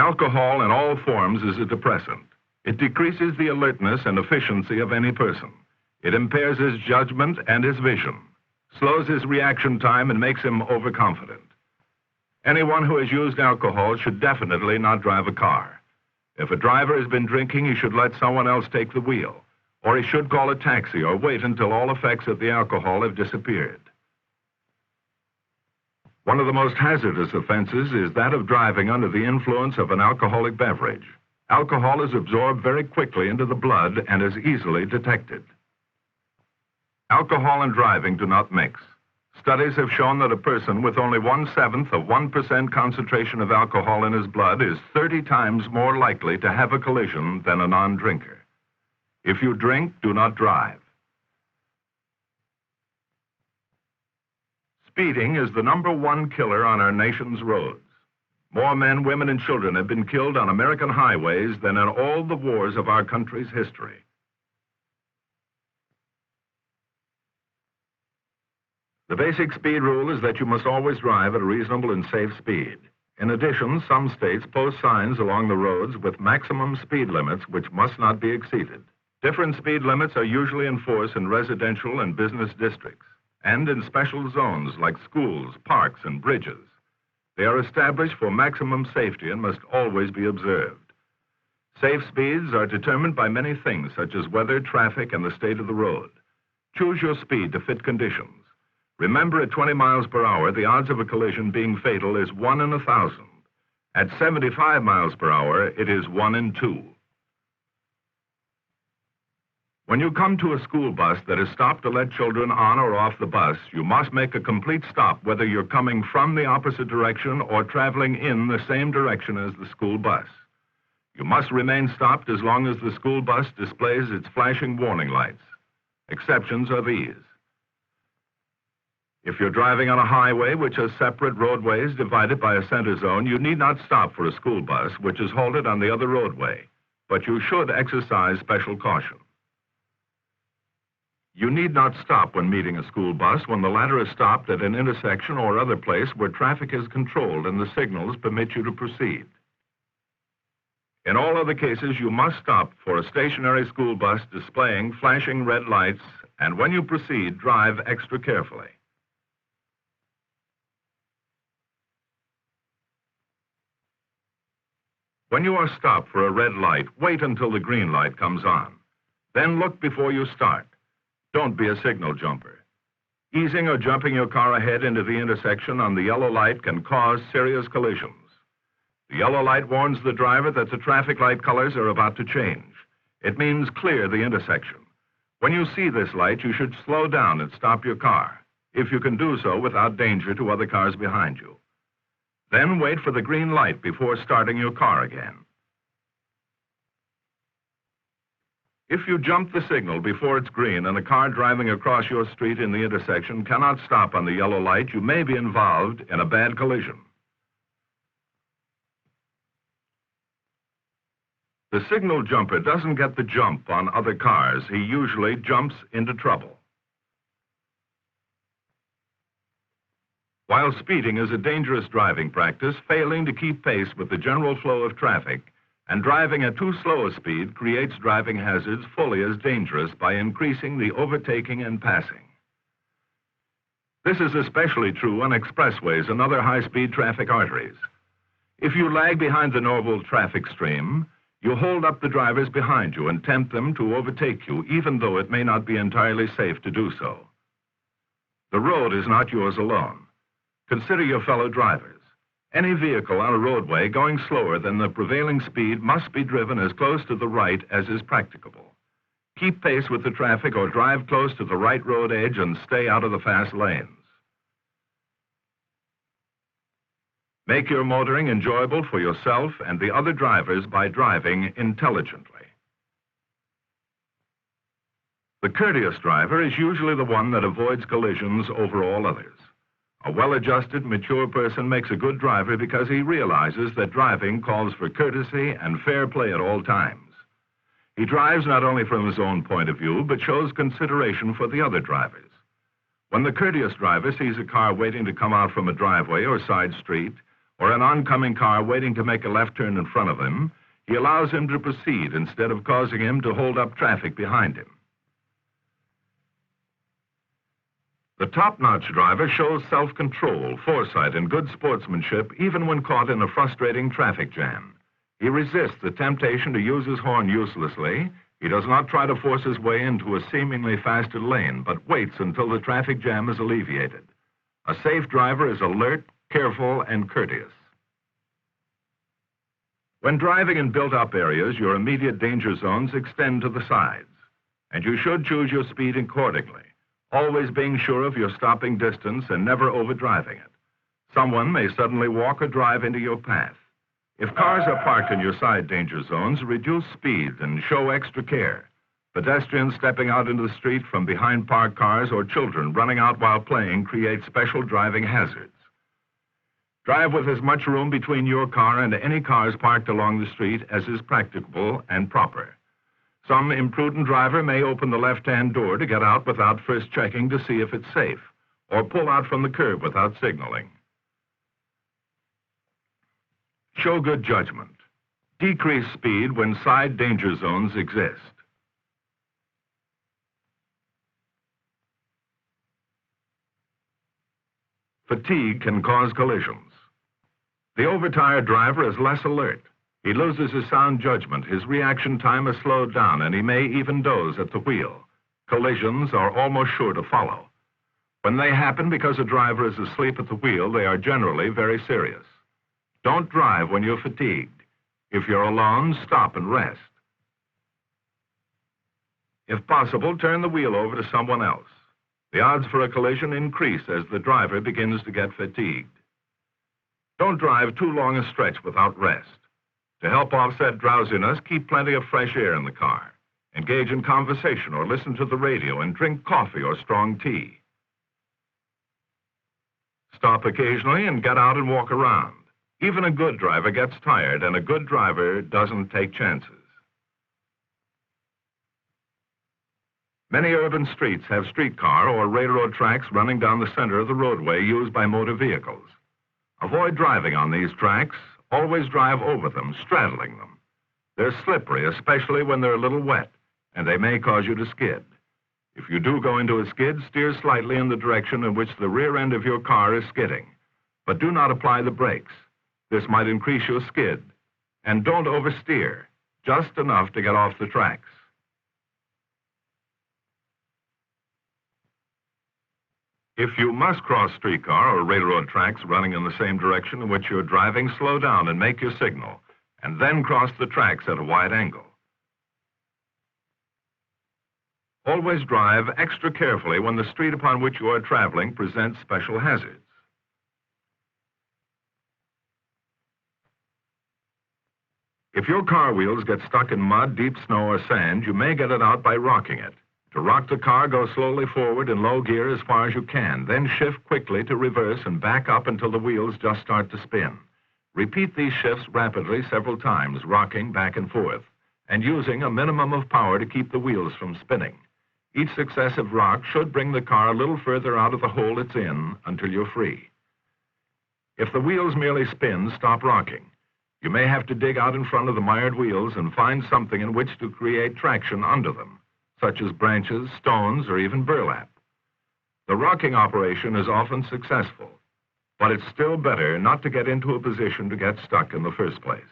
Alcohol in all forms is a depressant. It decreases the alertness and efficiency of any person. It impairs his judgment and his vision, slows his reaction time, and makes him overconfident. Anyone who has used alcohol should definitely not drive a car. If a driver has been drinking, he should let someone else take the wheel, or he should call a taxi or wait until all effects of the alcohol have disappeared. One of the most hazardous offenses is that of driving under the influence of an alcoholic beverage. Alcohol is absorbed very quickly into the blood and is easily detected. Alcohol and driving do not mix. Studies have shown that a person with only 1/7 of 1% concentration of alcohol in his blood is 30 times more likely to have a collision than a non-drinker. If you drink, do not drive. Speeding is the #1 killer on our nation's roads. More men, women, and children have been killed on American highways than in all the wars of our country's history. The basic speed rule is that you must always drive at a reasonable and safe speed. In addition, some states post signs along the roads with maximum speed limits which must not be exceeded. Different speed limits are usually in force in residential and business districts, and in special zones like schools, parks, and bridges. They are established for maximum safety and must always be observed. Safe speeds are determined by many things, such as weather, traffic, and the state of the road. Choose your speed to fit conditions. Remember, at 20 miles per hour, the odds of a collision being fatal is 1 in 1,000. At 75 miles per hour, it is 1 in 2. When you come to a school bus that is stopped to let children on or off the bus, you must make a complete stop whether you're coming from the opposite direction or traveling in the same direction as the school bus. You must remain stopped as long as the school bus displays its flashing warning lights. Exceptions are these. If you're driving on a highway which has separate roadways divided by a center zone, you need not stop for a school bus which is halted on the other roadway, but you should exercise special caution. You need not stop when meeting a school bus when the latter is stopped at an intersection or other place where traffic is controlled and the signals permit you to proceed. In all other cases, you must stop for a stationary school bus displaying flashing red lights, and when you proceed, drive extra carefully. When you are stopped for a red light, wait until the green light comes on. Then look before you start. Don't be a signal jumper. Easing or jumping your car ahead into the intersection on the yellow light can cause serious collisions. The yellow light warns the driver that the traffic light colors are about to change. It means clear the intersection. When you see this light, you should slow down and stop your car, if you can do so without danger to other cars behind you. Then wait for the green light before starting your car again. If you jump the signal before it's green and a car driving across your street in the intersection cannot stop on the yellow light, you may be involved in a bad collision. The signal jumper doesn't get the jump on other cars. He usually jumps into trouble. While speeding is a dangerous driving practice, failing to keep pace with the general flow of traffic and driving at too slow a speed creates driving hazards fully as dangerous by increasing the overtaking and passing. This is especially true on expressways and other high-speed traffic arteries. If you lag behind the normal traffic stream, you hold up the drivers behind you and tempt them to overtake you, even though it may not be entirely safe to do so. The road is not yours alone. Consider your fellow drivers. Any vehicle on a roadway going slower than the prevailing speed must be driven as close to the right as is practicable. Keep pace with the traffic or drive close to the right road edge and stay out of the fast lanes. Make your motoring enjoyable for yourself and the other drivers by driving intelligently. The courteous driver is usually the one that avoids collisions over all others. A well-adjusted, mature person makes a good driver because he realizes that driving calls for courtesy and fair play at all times. He drives not only from his own point of view, but shows consideration for the other drivers. When the courteous driver sees a car waiting to come out from a driveway or side street, or an oncoming car waiting to make a left turn in front of him, he allows him to proceed instead of causing him to hold up traffic behind him. The top-notch driver shows self-control, foresight, and good sportsmanship even when caught in a frustrating traffic jam. He resists the temptation to use his horn uselessly. He does not try to force his way into a seemingly faster lane, but waits until the traffic jam is alleviated. A safe driver is alert, careful, and courteous. When driving in built-up areas, your immediate danger zones extend to the sides, and you should choose your speed accordingly, always being sure of your stopping distance and never overdriving it. Someone may suddenly walk or drive into your path. If cars are parked in your side danger zones, reduce speed and show extra care. Pedestrians stepping out into the street from behind parked cars or children running out while playing create special driving hazards. Drive with as much room between your car and any cars parked along the street as is practicable and proper. Some imprudent driver may open the left-hand door to get out without first checking to see if it's safe, or pull out from the curb without signaling. Show good judgment. Decrease speed when side danger zones exist. Fatigue can cause collisions. The overtired driver is less alert. He loses his sound judgment, his reaction time is slowed down, and he may even doze at the wheel. Collisions are almost sure to follow. When they happen because a driver is asleep at the wheel, they are generally very serious. Don't drive when you're fatigued. If you're alone, stop and rest. If possible, turn the wheel over to someone else. The odds for a collision increase as the driver begins to get fatigued. Don't drive too long a stretch without rest. To help offset drowsiness, keep plenty of fresh air in the car. Engage in conversation or listen to the radio and drink coffee or strong tea. Stop occasionally and get out and walk around. Even a good driver gets tired, and a good driver doesn't take chances. Many urban streets have streetcar or railroad tracks running down the center of the roadway used by motor vehicles. Avoid driving on these tracks. Always drive over them, straddling them. They're slippery, especially when they're a little wet, and they may cause you to skid. If you do go into a skid, steer slightly in the direction in which the rear end of your car is skidding, but do not apply the brakes. This might increase your skid. And don't oversteer, just enough to get off the tracks. If you must cross streetcar or railroad tracks running in the same direction in which you're driving, slow down and make your signal, and then cross the tracks at a wide angle. Always drive extra carefully when the street upon which you are traveling presents special hazards. If your car wheels get stuck in mud, deep snow, or sand, you may get it out by rocking it. To rock the car, go slowly forward in low gear as far as you can, then shift quickly to reverse and back up until the wheels just start to spin. Repeat these shifts rapidly several times, rocking back and forth, and using a minimum of power to keep the wheels from spinning. Each successive rock should bring the car a little further out of the hole it's in until you're free. If the wheels merely spin, stop rocking. You may have to dig out in front of the mired wheels and find something in which to create traction under them, such as branches, stones, or even burlap. The rocking operation is often successful, but it's still better not to get into a position to get stuck in the first place.